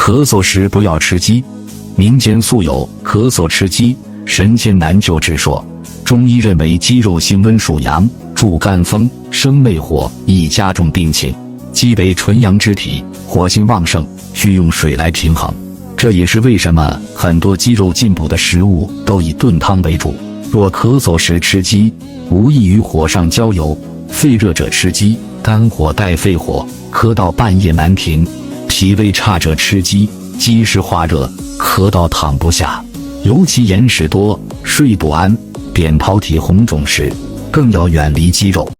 咳嗽时不要吃鸡。民间素有咳嗽吃鸡，神仙难救之说。中医认为鸡肉性温属阳，助肝风，生内火，易加重病情。鸡为纯阳之体，火性旺盛，需用水来平衡。这也是为什么很多鸡肉进补的食物都以炖汤为主。若咳嗽时吃鸡，无异于火上浇油；肺热者吃鸡，肝火带肺火，咳到半夜难停；脾胃差者吃鸡，积食化热，咳到躺不下。尤其眼屎多、睡不安、扁桃体红肿时，更要远离鸡肉。